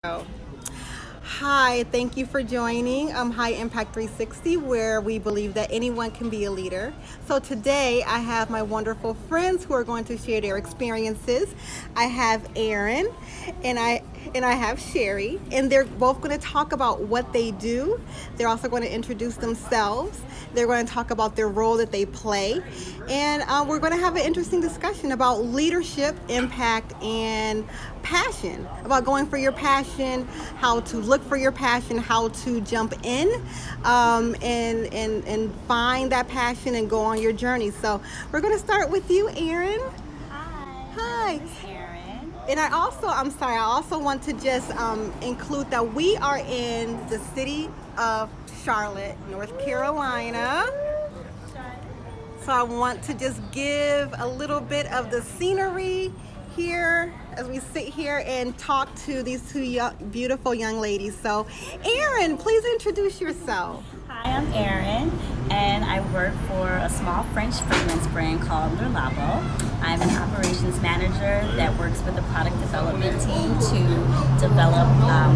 Oh. Hi, thank you for joining High Impact 360, where we believe that anyone can be a leader. So today I have my wonderful friends who are going to share their experiences. I have Aaron and I have Sherry, and they're both going to talk about what they do. They're also going to introduce themselves. They're going to talk about their role that they play, and we're going to have an interesting discussion about leadership, impact, and passion, about going for your passion, how to look for your passion, how to jump in and find that passion and go on your journey. So we're going to start with you, Aaron. Hi, my Hi. name is Erin. And I'm sorry, I also want to just include that we are in the city of Charlotte, North Carolina. So I want to just give a little bit of the scenery here as we sit here and talk to these beautiful young ladies. So, Erin, please introduce yourself. Hi, I'm Erin, and I work for a small French fragrance brand called Le Labo. I'm an operations manager that works with the product development team to develop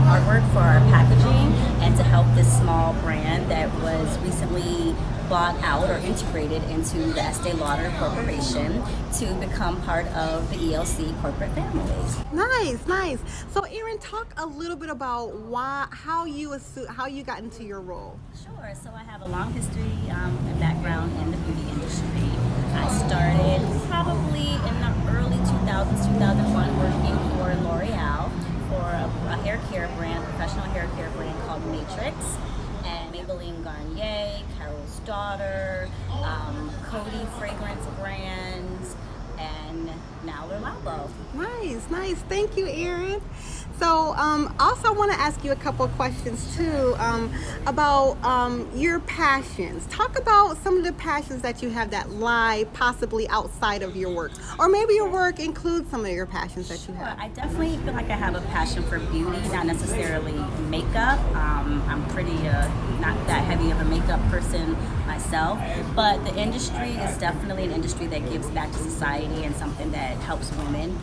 artwork for our packaging and to help this small brand that was recently bought out or integrated into the Estee Lauder Corporation to become part of the ELC corporate family. Nice, nice. So, Erin, talk a little bit about how you got into your role. Sure. So I have a long history and background in the beauty industry. I started probably in the early 2000s, 2001, working for L'Oreal for a hair care brand, professional hair care brand called Matrix, and Maybelline Garnier, Carol's Daughter, Coty fragrance brands, and now Le Labo. Nice, nice. Thank you, Erin. So, also, I want to ask you a couple of questions too about your passions. Talk about some of the passions that you have that lie possibly outside of your work, or maybe your work includes some of your passions that you Sure, have. I definitely feel like I have a passion for beauty, not necessarily makeup. I'm pretty not that heavy of a makeup person myself, but the industry is definitely an industry that gives back to society and something that helps women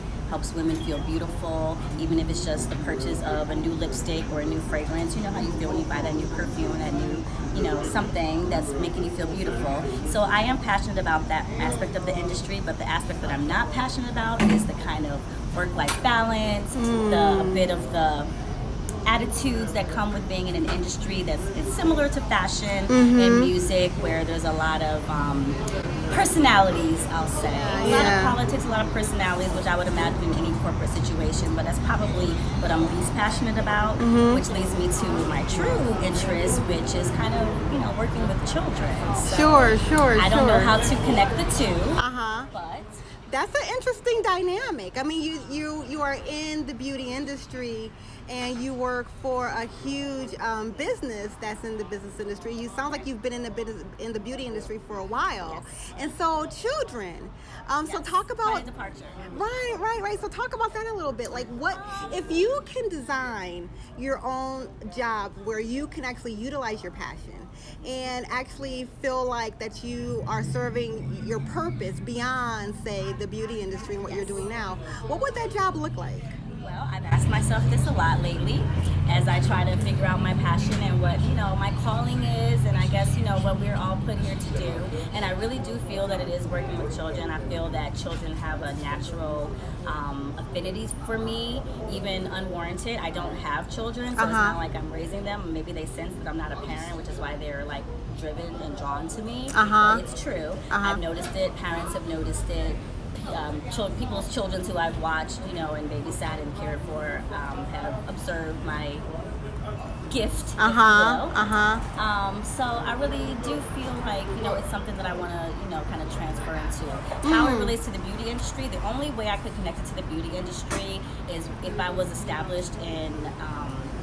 feel beautiful, even if it's just the purchase of a new lipstick or a new fragrance. You know how you feel when you buy that new perfume, that new, something that's making you feel beautiful. So I am passionate about that aspect of the industry, but the aspect that I'm not passionate about is the kind of work-life balance, the a bit of the attitudes that come with being in an industry that's it's similar to fashion and music, where there's a lot of personalities, I'll say. A lot of Yeah. politics, a lot of personalities, which I would imagine in any corporate situation, but that's probably what I'm least passionate about, which leads me to my true interest, which is kind of, working with children. So Sure, sure, I don't know sure. how to connect the two, Uh-huh. but That's an interesting dynamic. I mean, you are in the beauty industry and you work for a huge business that's in the business industry. You sound like you've been in the beauty industry for a while, yes, and so children. So yes, talk quite about a departure. right, right, right. So talk about that a little bit. Like, what if you can design your own job where you can actually utilize your passion and actually feel like that you are serving your purpose beyond, say, the beauty industry and what you're doing now? What would that job look like? Well, I've asked myself this a lot lately as I try to figure out my passion and what, my calling is, and I guess, what we're all put here to do. And I really do feel that it is working with children. I feel that children have a natural affinity for me, even unwarranted. I don't have children, so it's not like I'm raising them. Maybe they sense that I'm not a parent, which is why they're like driven and drawn to me. Uh-huh. But it's true. I've noticed it. Parents have noticed it. People's children who I've watched, and babysat and cared for, have observed my gift, if you Uh-huh. will. Uh-huh. So I really do feel like, it's something that I want to, kind of transfer into. How it relates to the beauty industry, the only way I could connect it to the beauty industry is if I was established in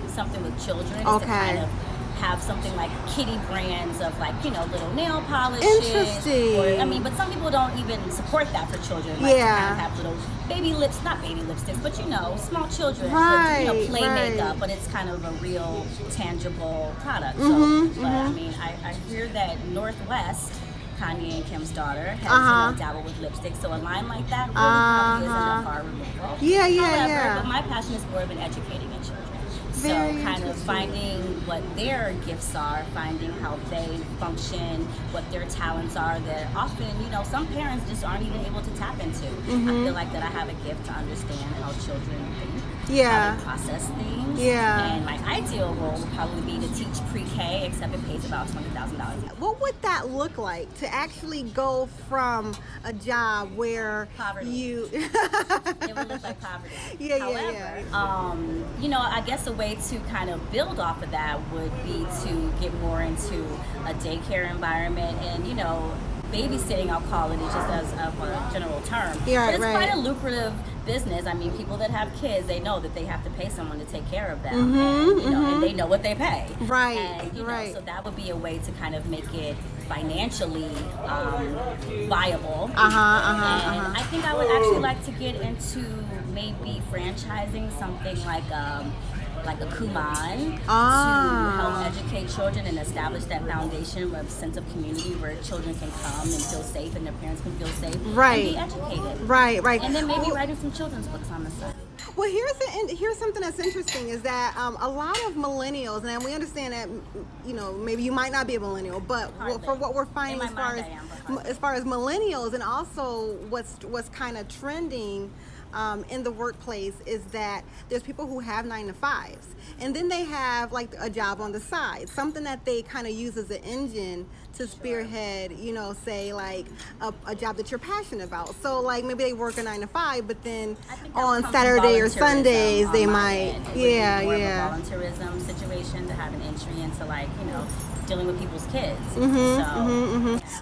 something with children, is to Okay. kind of have something like kitty brands of like, little nail polishes. Interesting. Or, but some people don't even support that for children. Like to Yeah. kind of have little not baby lipsticks, but small children Right, with, play right. makeup, but it's kind of a real tangible product. But I mean, I hear that Northwest, Kanye and Kim's daughter, has dabbled with lipstick, so a line like that really probably isn't that far removed. Yeah, yeah, However, yeah. but my passion is more of in educating in children. Very so kind of interesting. finding what their gifts are, finding how they function, what their talents are that often, some parents just aren't even able to tap into. I feel like that I have a gift to understand how children think, Yeah. how they process things. Yeah. And my ideal role would probably be to teach pre-K, except it pays about $20,000. What would that look like to actually go from a job where Poverty. you It would look like poverty. Yeah, However, yeah. I guess a way to kind of build off of that would be to get more into a daycare environment and, babysitting, I'll call it, just as a general term. Yeah, but it's right. quite a lucrative business. I mean, people that have kids, they know that they have to pay someone to take care of them, and they know what they pay. Right, And, right. so that would be a way to kind of make it financially viable. And I think I would actually like to get into maybe franchising something like a Kumon to help educate children and establish that foundation of sense of community where children can come and feel safe and their parents can feel safe Right. and be educated. Right. And then maybe writing some children's books on the side. Well, here's something that's interesting is that a lot of millennials, and we understand that maybe you might not be a millennial, but Hardly. for what we're finding In as my far mind, as I am, but hardly. as far as millennials, and also what's kind of trending in the workplace is that there's people who have 9-to-5s, and then they have like a job on the side, something that they kind of use as an engine to spearhead, say like a job that you're passionate about. So like maybe they work a 9-to-5, but then I think that would on come from Saturday or volunteerism Sundays on they my might, end. It would be more yeah. of a volunteerism situation to have an entry into dealing with people's kids.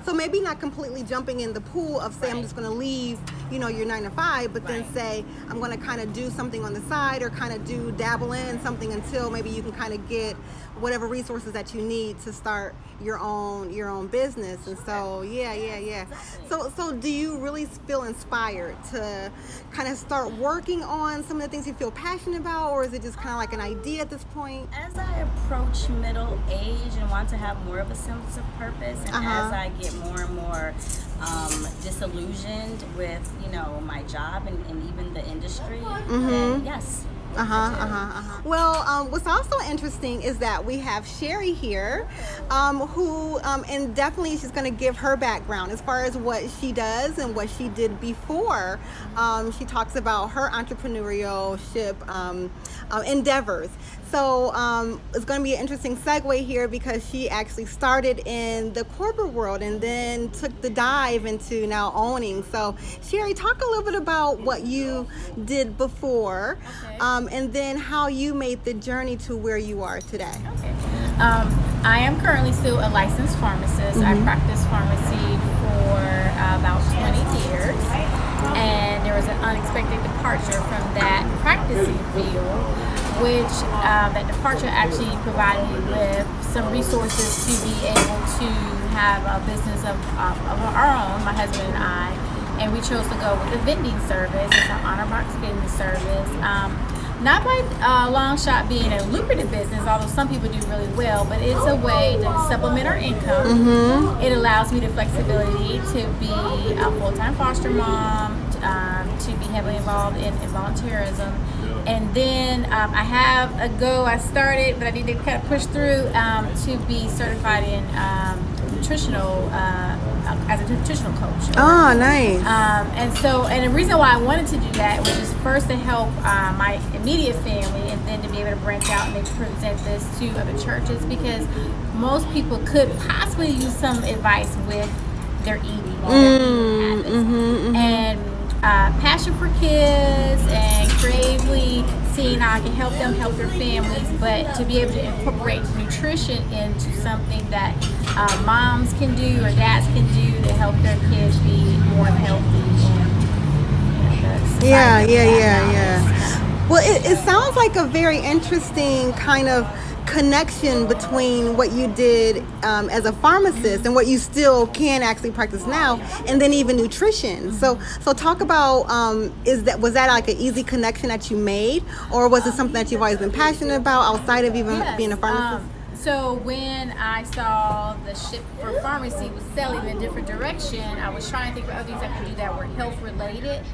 So maybe not completely jumping in the pool of say I'm Right. just going to leave, your 9-to-5, but then Right. say I'm going to kind of do something on the side or kind of dabble in something until maybe you can kind of get whatever resources that you need to start your own business. And so yeah. So do you really feel inspired to kind of start working on some of the things you feel passionate about, or is it just kind of like an idea at this point? As I approach middle age and want to have more of a sense of purpose, and as I get more and more disillusioned with my job and even the industry, then yes. Well, what's also interesting is that we have Sherry here, who, and definitely she's going to give her background as far as what she does and what she did before. She talks about her entrepreneurship endeavors. So it's going to be an interesting segue here because she actually started in the corporate world and then took the dive into now owning. So Sherry, talk a little bit about what you did before, and then how you made the journey to where you are today. Okay. I am currently still a licensed pharmacist. I practiced pharmacy for about 20 years, and there was an unexpected departure from that practicing field, which that departure actually provided me with some resources to be able to have a business of our own, my husband and I, and we chose to go with a vending service. It's an honor box vending service. Not by a long shot being a lucrative business, although some people do really well, but it's a way to supplement our income. It allows me the flexibility to be a full-time foster mom, to be heavily involved in volunteerism. And then I have a go, I started, but I need to kind of push through to be certified in nutritional, as a nutritional coach. Oh, nice. And the reason why I wanted to do that was just first to help my immediate family, and then to be able to branch out and maybe present this to other churches, because most people could possibly use some advice with their eating or their eating habits. And passion for kids and creatively seeing how I can help them help their families, but to be able to incorporate nutrition into something that moms can do or dads can do to help their kids be more healthy. And Well, it sounds like a very interesting kind of connection between what you did as a pharmacist and what you still can actually practice now, and then even nutrition. So talk about was that like an easy connection that you made, or was it something that you've always been passionate about outside of even being a pharmacist? So when I saw the shift for pharmacy was selling in a different direction, I was trying to think of other things I could do that were health related.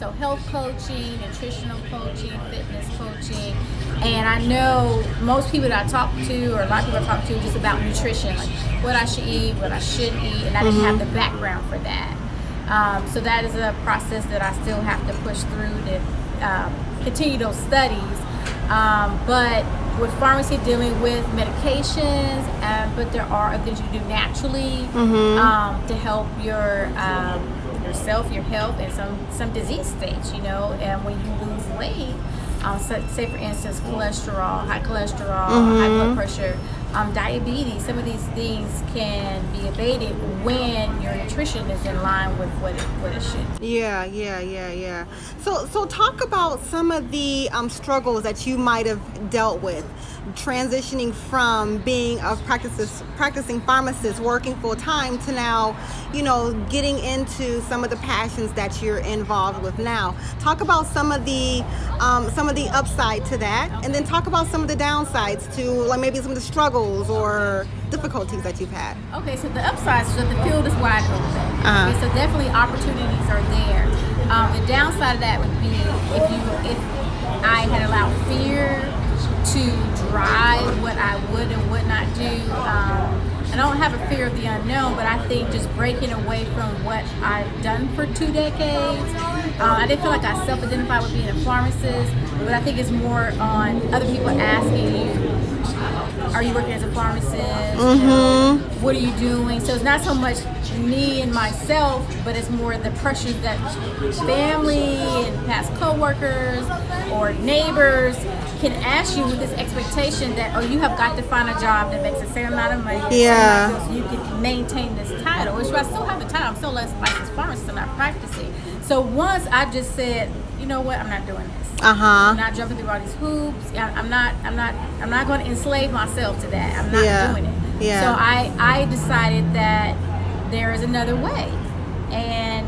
So health coaching, nutritional coaching, fitness coaching. And I know most people that I talk to, or a lot of people I talk to, just about nutrition, like what I should eat, what I shouldn't eat, and I didn't have the background for that. So that is a process that I still have to push through to continue those studies. But with pharmacy, dealing with medications, but there are other things you can do naturally to help yourself, your health, and some disease states. You know, and when you lose weight, say for instance, cholesterol, high cholesterol, high blood pressure, diabetes, some of these things can be abated when your nutrition is in line with what it should be. Yeah. So talk about some of the struggles that you might have dealt with transitioning from being a practicing pharmacist, working full time, to now, you know, getting into some of the passions that you're involved with now. Talk about some of the upside to that, and then talk about some of the downsides to, like, maybe some of the struggles or difficulties that you've had. Okay, so the upsides is that the field is wide open. Okay, so definitely opportunities are there. The downside of that would be if I had allowed fear to drive what I would and would not do. I don't have a fear of the unknown, but I think just breaking away from what I've done for 2 decades. I didn't feel like I self-identified with being a pharmacist, but I think it's more on other people asking you, are you working as a pharmacist? You know, what are you doing? So it's not so much me and myself, but it's more the pressures that family and past coworkers or neighbors can ask you with this expectation that, oh, you have got to find a job that makes a certain amount of money, so you can maintain this title. Which I still have the title. I'm still a licensed pharmacist. I'm not practicing. So once I just said, you know what, I'm not doing this. I'm not jumping through all these hoops. I'm not going to enslave myself to that. I'm not doing it. So I decided that there is another way, and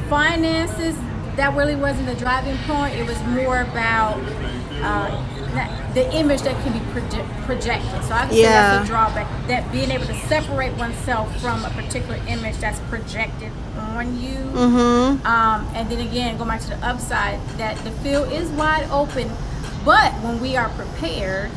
finances, that really wasn't the driving point. It was more about the image that can be projected. So I would say that's a drawback, that being able to separate oneself from a particular image that's projected on you. And then again, go back to the upside, that the field is wide open, but when we are prepared,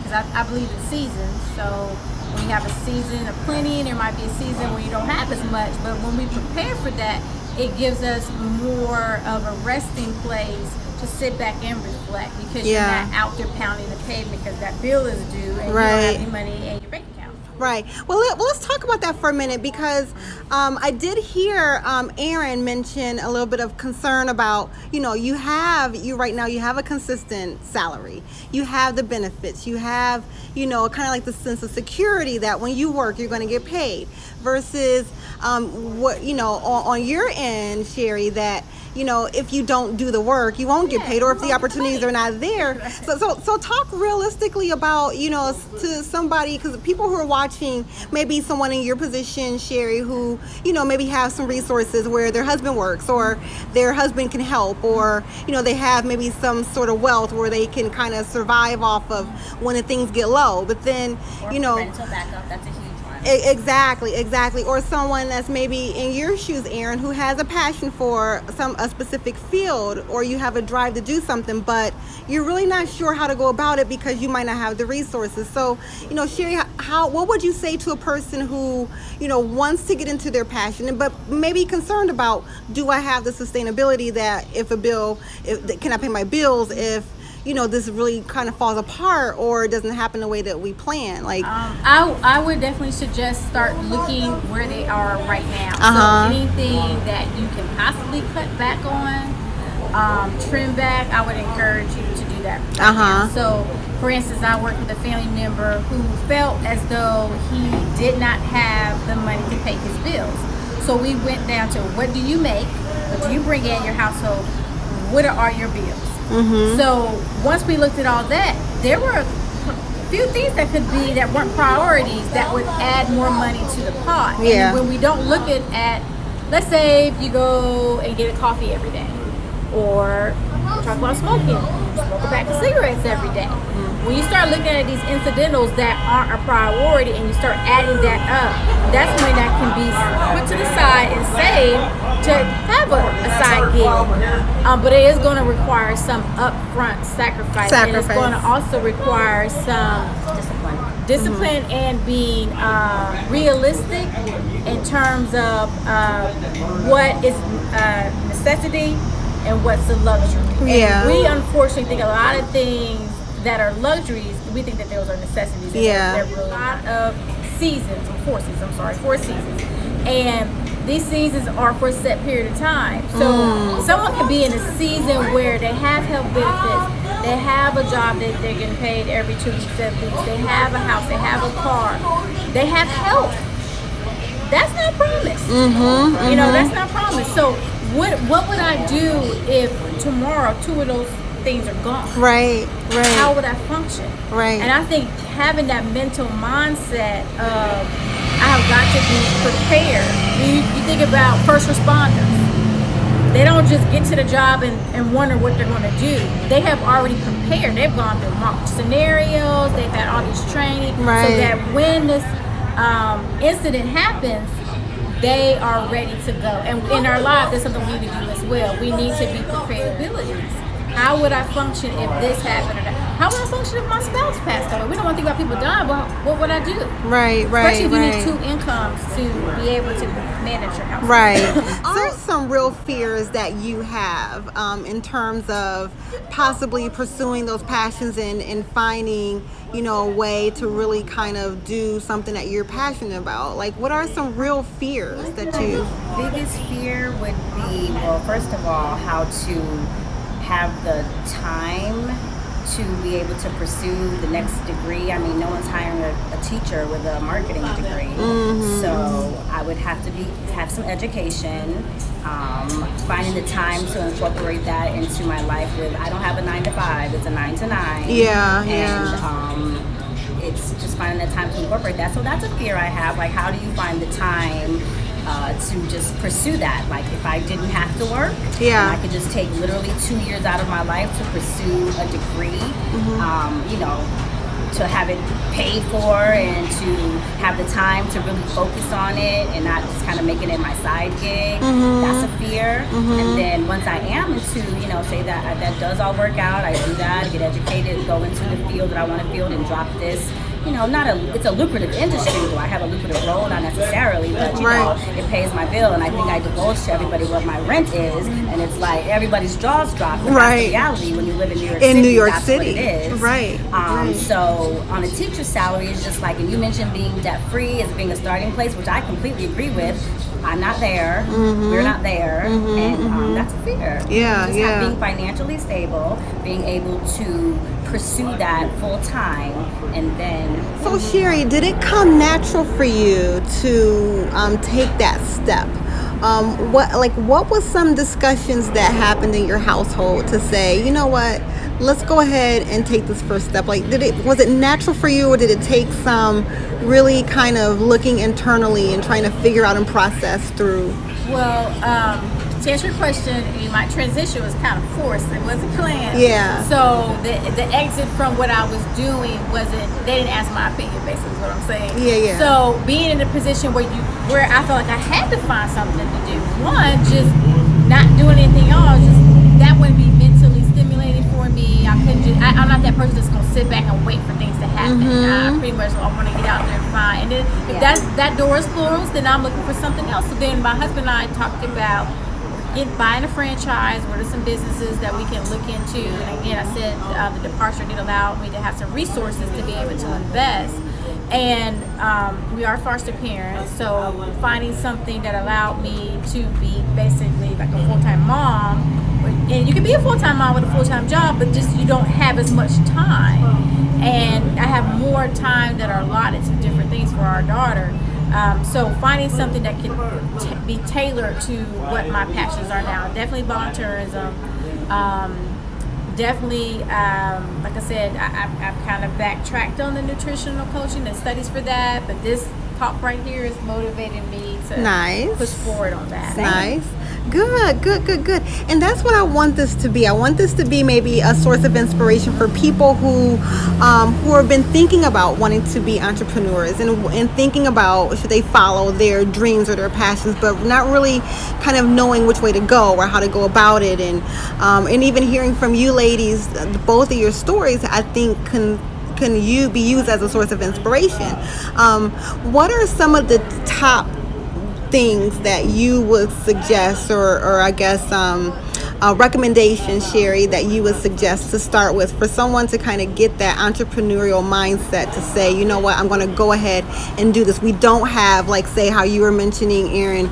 because I believe in seasons, so when you have a season of plenty, and there might be a season where you don't have as much, but when we prepare for that, it gives us more of a resting place to sit back and reflect, because you're not out there pounding the pavement because that bill is due and you don't have any money in your bank account. Right. Well, let's talk about that for a minute, because I did hear Aaron mention a little bit of concern about, you know, right now you have a consistent salary, you have the benefits, you have, you know, kind of like the sense of security that when you work you're going to get paid, versus what, you know, on your end, Sherry, that, you know, if you don't do the work, you won't get paid, or if the opportunities are not there. So talk realistically about, you know, to somebody, because people who are watching, maybe someone in your position, Sherry, who, you know, maybe have some resources where their husband works, or their husband can help, or, you know, they have maybe some sort of wealth where they can kind of survive off of when things get low. But then, or you know, rental backup, that's a huge one. Exactly. Or someone that's maybe in your shoes, Aaron, who has a passion for a specific field, or you have a drive to do something, but you're really not sure how to go about it because you might not have the resources. So, you know, Sherry, what would you say to a person who, you know, wants to get into their passion, but maybe concerned about, do I have the sustainability that can I pay my bills if, you know, this really kind of falls apart or it doesn't happen the way that we plan? Like, I would definitely suggest start looking where they are right now. So anything that you can possibly cut back on, trim back, I would encourage you to do that right now. So for instance, I worked with a family member who felt as though he did not have the money to pay his bills. So we went down to, what do you make? What do you bring in your household? What are your bills? So once we looked at all that, there were a few things that weren't priorities that would add more money to the pot. And when we don't look at, let's say if you go and get a coffee every day, or talk about smoke a pack of cigarettes every day. When you start looking at these incidentals that aren't a priority, and you start adding that up, that's money that can be put to the side and saved to have a side gig, but it is going to require some upfront sacrifice. And it's going to also require some discipline and being realistic in terms of what is necessity and what's a luxury. Yeah. And we unfortunately think a lot of things that are luxuries, we think that those are necessities. Yeah. There are a lot of seasons, 4 seasons. And these seasons are for a set period of time. So someone can be in a season where they have health benefits, they have a job that they're getting paid every 2 weeks at least, they have a house, they have a car, they have health. That's not promised. You know, that's not promised. So what would I do if tomorrow 2 of those things are gone? Right. How would I function? Right. And I think having that mental mindset of I have got to be prepared. You think about first responders. They don't just get to the job and wonder what they're going to do. They have already prepared. They've gone through mock scenarios. They've had all this training. Right. So that when this incident happens, they are ready to go. And in our lives, that's something we need to do as well. We need to be prepared. How would I function if this happened? How would I function if my spouse passed away? We don't want to think about people dying, but what would I do? Right. Especially if you need 2 incomes to be able to manage your house. Right. Are some real fears that you have in terms of possibly pursuing those passions and finding, you know, a way to really kind of do something that you're passionate about? Like, what are some real fears that you... Biggest fear would be, well, first of all, how to have the time to be able to pursue the next degree. I mean, no one's hiring a teacher with a marketing degree. So I would have to have some education, finding the time to incorporate that into my life with, I don't have a 9 to 5, it's a 9 to 9. Yeah. And it's just finding the time to incorporate that. So that's a fear I have. Like, how do you find the time to just pursue that? Like, if I didn't have to work, Yeah. and I could just take literally 2 years out of my life to pursue a degree, you know, to have it paid for and to have the time to really focus on it and not just kind of making it my side gig. That's a fear. And then once I am into, you know, say that does all work out, I do that, get educated, go into the field that I want to field and drop this. You know, it's a lucrative industry. Do I have a lucrative role? Not necessarily, but you know, it pays my bill. And I think I divulge to everybody what my rent is, and it's like everybody's jaws drop. But that's the reality when you live in New York City. In New York that's City, what it is. Right. So on a teacher's salary, it's just like, and you mentioned being debt free as being a starting place, which I completely agree with. I'm not there. We're not there, and that's a fear. Yeah, just yeah. Being financially stable, being able to pursue that full time, and then. So Sherry, did it come natural for you to take that step? What was some discussions that happened in your household to say, you know what, let's go ahead and take this first step? Like, was it natural for you, or did it take some really kind of looking internally and trying to figure out and process through? Well, to answer your question, my transition was kind of forced. It wasn't planned. Yeah. So the exit from what I was doing they didn't ask my opinion, basically is what I'm saying. Yeah. So being in a position where I felt like I had to find something to do. One, just not doing anything else, that wouldn't be mentally stimulating for me. I couldn't I'm not that person that's going to sit back and wait for things to happen. I pretty much want to get out there and find. And then if that door is closed, then I'm looking for something else. So then my husband and I talked about buying a franchise. What are some businesses that we can look into? And again, I said the departure did allow me to have some resources to be able to invest. And we are foster parents, so finding something that allowed me to be basically like a full-time mom. And you can be a full-time mom with a full-time job, but just you don't have as much time. And I have more time that are allotted to different things for our daughter. So finding something that can be tailored to what my passions are now. Definitely volunteerism. Definitely, like I said, I've kind of backtracked on the nutritional coaching and studies for that, but this talk right here is motivating me to push forward on that. Nice. Good, good, good, good. And that's what I want this to be. I want this to be maybe a source of inspiration for people who have been thinking about wanting to be entrepreneurs and thinking about should they follow their dreams or their passions, but not really kind of knowing which way to go or how to go about it. And even hearing from you ladies, both of your stories, I think can you be used as a source of inspiration. What are some of the top things that you would suggest, or I guess recommendations, Sherry, that you would suggest to start with for someone to kind of get that entrepreneurial mindset to say, you know what, I'm going to go ahead and do this. We don't have, like, say how you were mentioning, Erin,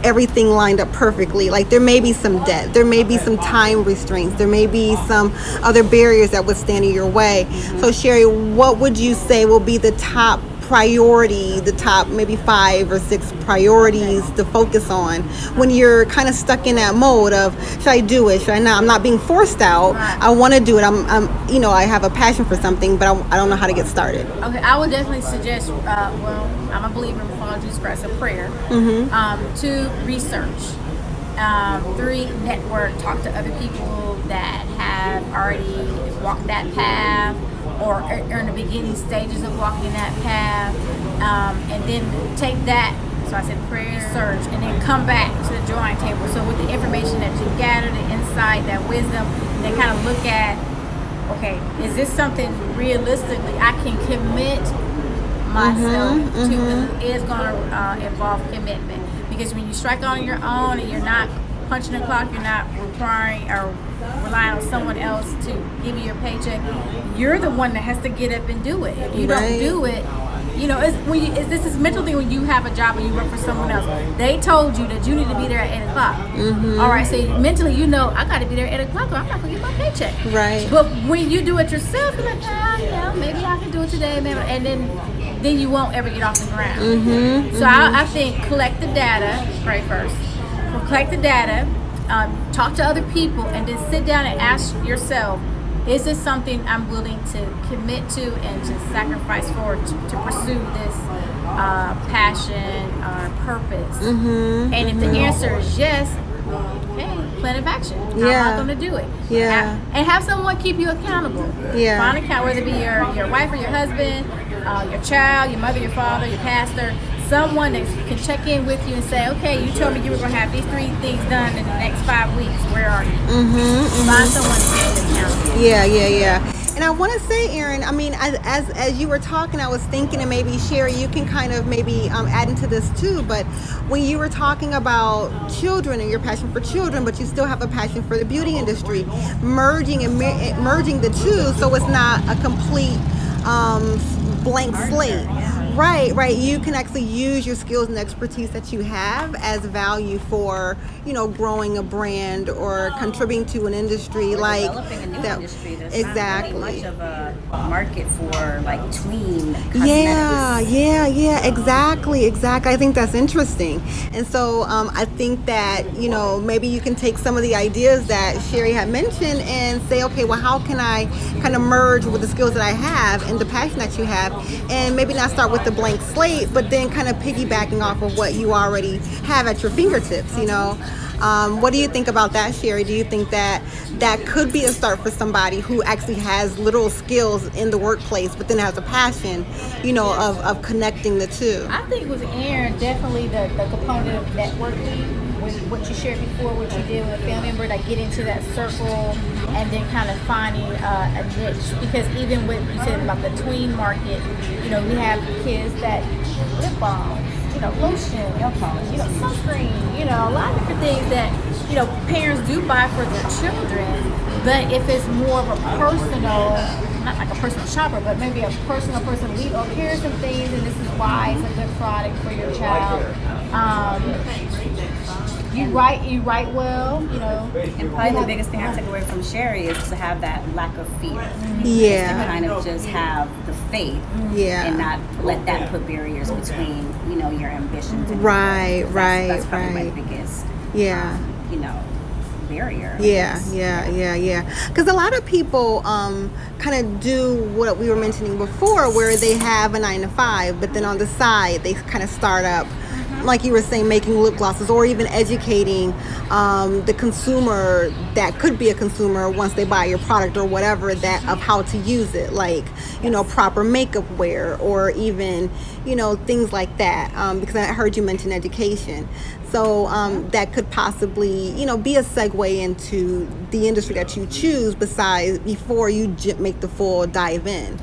everything lined up perfectly. Like, there may be some debt, there may be some time restraints, there may be some other barriers that would stand in your way. So Sherry, what would you say will be the top priority, the top maybe 5 or 6 priorities to focus on when you're kind of stuck in that mode of, should I do it, should I not? I'm not being forced out. I want to do it. I'm I have a passion for something, but I don't know how to get started. Okay, I would definitely suggest, I'm a believer in follow Jesus Christ, a prayer, to research. 3, network, talk to other people that have already walked that path or are in the beginning stages of walking that path, and then take that, so I said prayer, research, and then come back to the drawing table. So with the information that you gather, the insight, that wisdom, then kind of look at, okay, is this something realistically I can commit myself to? Is going to involve commitment, because when you strike on your own and you're not punching the clock, you're not requiring or relying on someone else to give you your paycheck, you're the one that has to get up and do it. If you don't do it, this is mental thing when you have a job and you work for someone else. They told you that you need to be there at 8 o'clock. All right, so mentally I got to be there at 8 o'clock or I'm not going to get my paycheck. Right. But when you do it yourself, you're like, maybe I can do it today, maybe, and then you won't ever get off the ground. So I think collect the data, pray first. Collect the data, talk to other people, and then sit down and ask yourself, is this something I'm willing to commit to and to sacrifice for to pursue this passion or purpose? And if the answer is yes, okay, plan of action. How am I going to do it? And have someone keep you accountable. Find an account, whether it be your wife or your husband, your child, your mother, your father, your pastor, someone that can check in with you and say, okay, you told me you were going to have these 3 things done in the next 5 weeks. Where are you? Find someone to hold accountable. Yeah. And I want to say, Erin, I mean, as you were talking, I was thinking, and maybe Sherry, you can kind of maybe add into this too, but when you were talking about children and your passion for children, but you still have a passion for the beauty industry, merging the two so it's not a complete blank slate. Right. You can actually use your skills and expertise that you have as value for, growing a brand or contributing to an industry like developing a new industry. There's exactly. not really much of a market for like tween cosmetics. Yeah, exactly. I think that's interesting. And so I think that, maybe you can take some of the ideas that Sherry had mentioned and say, okay, well, how can I kind of merge with the skills that I have and the passion that you have, and maybe not start with the blank slate, but then kind of piggybacking off of what you already have at your fingertips, What do you think about that, Sherry? Do you think that could be a start for somebody who actually has literal skills in the workplace, but then has a passion, of connecting the two? I think with Erin, definitely the component of networking, with what you shared before, what you did with a family member, that get into that circle and then kind of finding a niche. Because even with, you said about the tween market, we have kids that lip balms, lotion, nail polish, sunscreen, a lot of different things that, parents do buy for their children. But if it's more of a personal, not like a personal shopper, but maybe a personal lead, oh, here's some things, and this is why it's a good product for your child. You write well, And probably the biggest thing I took away from Sherry is to have that lack of fear. Yeah. To kind of just have the faith. Yeah. And not let that put barriers between, your ambitions. And Right. That's probably my biggest, barrier. Yeah. Because a lot of people kind of do what we were mentioning before, where they have a 9 to 5, but then on the side they kind of start up like you were saying, making lip glosses, or even educating the consumer that could be a consumer once they buy your product or whatever, that of how to use it, like, you know, proper makeup wear, or even, you know, things like that, because I heard you mention education. So that could possibly, you know, be a segue into the industry that you choose, besides before you make the full dive in.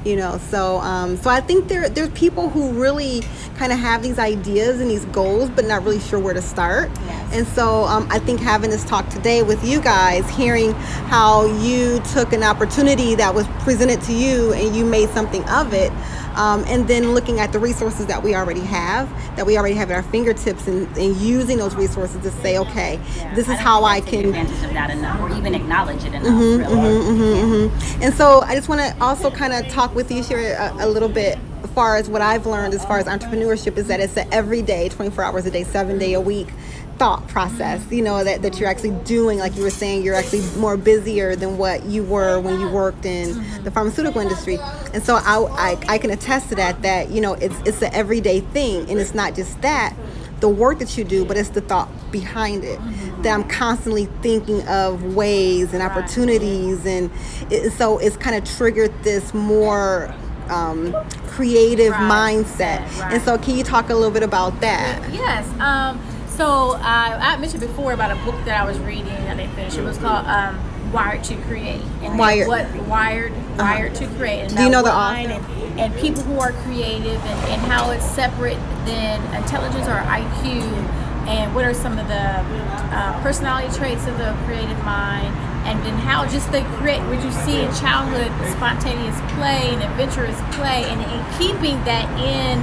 You know, so I think there's people who really kind of have these ideas and these goals, but not really sure where to start. Yes. And so I think having this talk today with you guys, hearing how you took an opportunity that was presented to you and you made something of it, and then looking at the resources that we already have at our fingertips, and using those resources to say, okay, this is how I can take advantage of that enough, or even acknowledge it enough. Really. And so I just want to also kind of talk with you, share a little bit as far as what I've learned as far as entrepreneurship, is that it's an everyday, 24 hours a day, 7 day a week thought process, you know, that you're actually doing. Like you were saying, you're actually more busier than what you were when you worked in the pharmaceutical industry. And so I can attest to that, you know, it's an everyday thing. And it's not just that, the work that you do, but it's the thought behind it, that I'm constantly thinking of ways and opportunities. And so it's kind of triggered this more creative mindset. And so can you talk a little bit about that? Yes. So I mentioned before about a book that I was reading. I didn't finish. It was called Wired to Create. And Wired to Create. And do you know the author? And people who are creative, and how it's separate than intelligence or IQ, and what are some of the personality traits of the creative mind, and then how just they create what you see in childhood, spontaneous play and adventurous play, and keeping that in.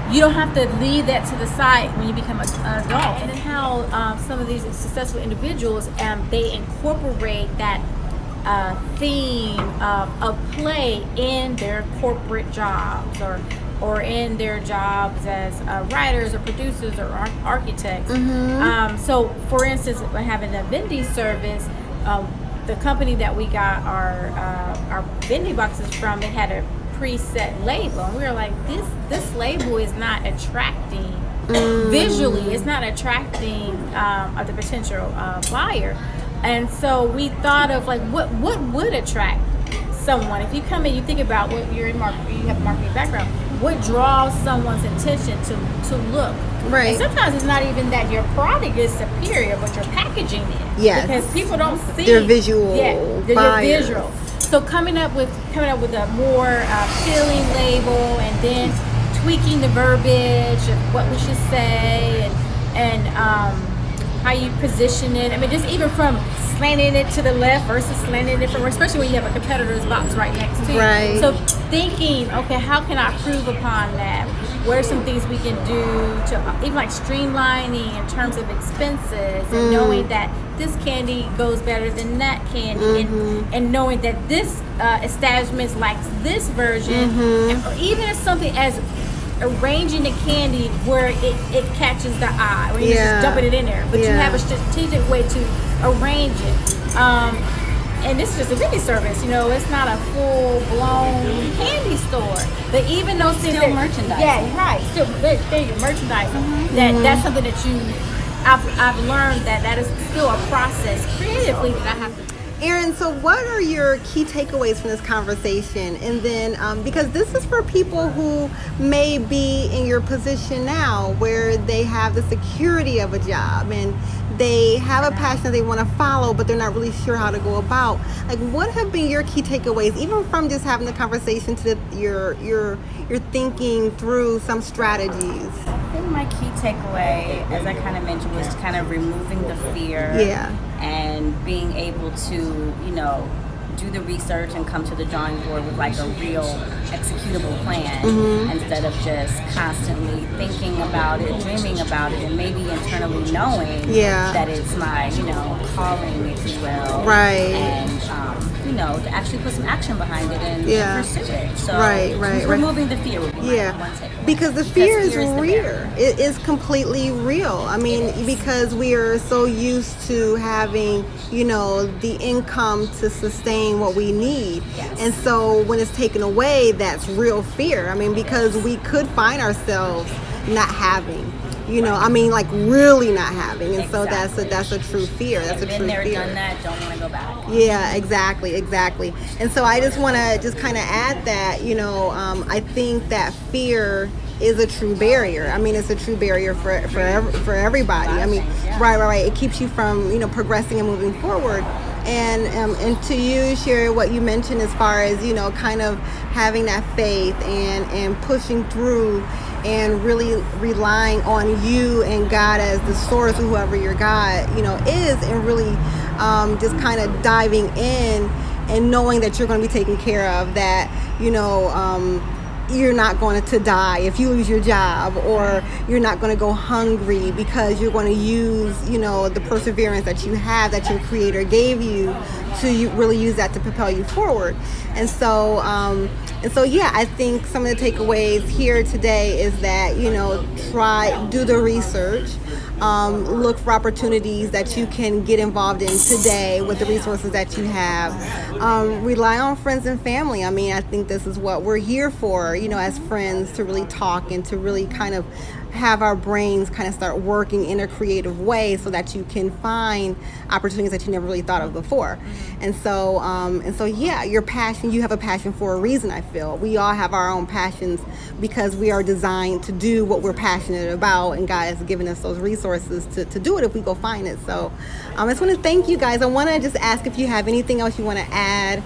You don't have to leave that to the side when you become an adult. And then how some of these successful individuals, they incorporate that theme of play in their corporate jobs, or in their jobs as writers or producers or architects. So for instance, having a vending service, the company that we got our vending boxes from, they had a preset label, and we were like, this label is not attracting visually, it's not attracting the potential buyer. And so we thought of like what would attract someone. If you come in, you think about what you're in marketing, you have a marketing background, what draws someone's attention to look. Right. And sometimes it's not even that your product is superior, but your packaging is. Yes. Because people don't see their visual. Yeah, their visual. So coming up with a more appealing label, and then tweaking the verbiage of what we should say, and how you position it. I mean, just even from slanting it to the left versus slanting it from, especially when you have a competitor's box right next to you. Right. So thinking, okay, how can I improve upon that? What are some things we can do to even like streamlining in terms of expenses, and knowing that this candy goes better than that candy, and knowing that this establishment likes this version, and even if something as arranging the candy where it catches the eye, or you're just dumping it in there, but you have a strategic way to arrange it. And this is just a vending service, you know, it's not a full-blown candy store. But even those things, still merchandise. Yeah, right. Still, they're your merchandising. That's something that I've learned that is still a process creatively that I have to. Erin, so what are your key takeaways from this conversation? And then, because this is for people who may be in your position now, where they have the security of a job and they have a passion that they want to follow, but they're not really sure how to go about. Like, what have been your key takeaways, even from just having the conversation, to your thinking through some strategies? I think my key takeaway, as I kind of mentioned, was kind of removing the fear. And being able to, you know, do the research and come to the drawing board with like a real executable plan, instead of just constantly thinking about it, dreaming about it, and maybe internally knowing that it's my, you know, calling, if you will. Right. And, you know, to actually put some action behind it and pursue it. So removing the fear would be my one takeaway. Because the fear is real. It is completely real. I mean, because we are so used to having, you know, the income to sustain what we need. And so when it's taken away, that's real fear. I mean, because we could find ourselves not having You know, I mean, like really not having, and so Exactly. that's a true fear. That's a Been true there, fear. done that. Don't want to go back. Yeah, exactly. And so I just want to just kind of add that, you know, I think that fear is a true barrier. I mean, it's a true barrier for everybody. I mean, right. It keeps you from, you know, progressing and moving forward. And to you, Sherry, what you mentioned as far as, you know, kind of having that faith and pushing through and really relying on you and God as the source of whoever your God, you know, is, and really just kind of diving in and knowing that you're going to be taken care of, that, you know, you're not going to die if you lose your job, or you're not going to go hungry, because you're going to use, you know, the perseverance that you have, that your creator gave you, to really use that to propel you forward. And so yeah, I think some of the takeaways here today is that, you know, do the research, look for opportunities that you can get involved in today with the resources that you have. Rely on friends and family. I mean, I think this is what we're here for, you know, as friends, to really talk and to really kind of have our brains kind of start working in a creative way, so that you can find opportunities that you never really thought of before. And so yeah, your passion, you have a passion for a reason. I feel we all have our own passions because we are designed to do what we're passionate about, and God has given us those resources to do it if we go find it. So I just want to thank you guys. I want to just ask if you have anything else you want to add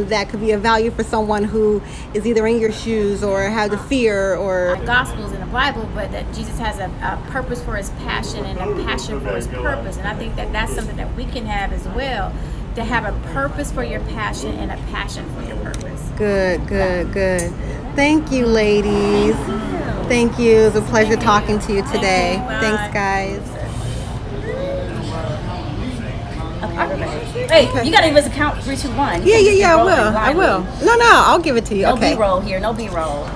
that could be of value for someone who is either in your shoes or have the fear, or Gospels in the Bible, but that Jesus has a purpose for his passion and a passion for his purpose. And I think that that's something that we can have as well, to have a purpose for your passion and a passion for your purpose. Good. Thank you, ladies. Thank you. It was a pleasure talking to you today. Bye. Thanks, guys. Hey, you gotta give us a count 3, 2, 1. Yeah, I will. No, I'll give it to you. No Okay. B-roll here. No B-roll.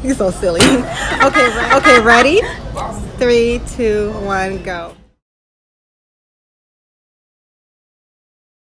You're so silly. Okay, ready? 3, 2, 1, go.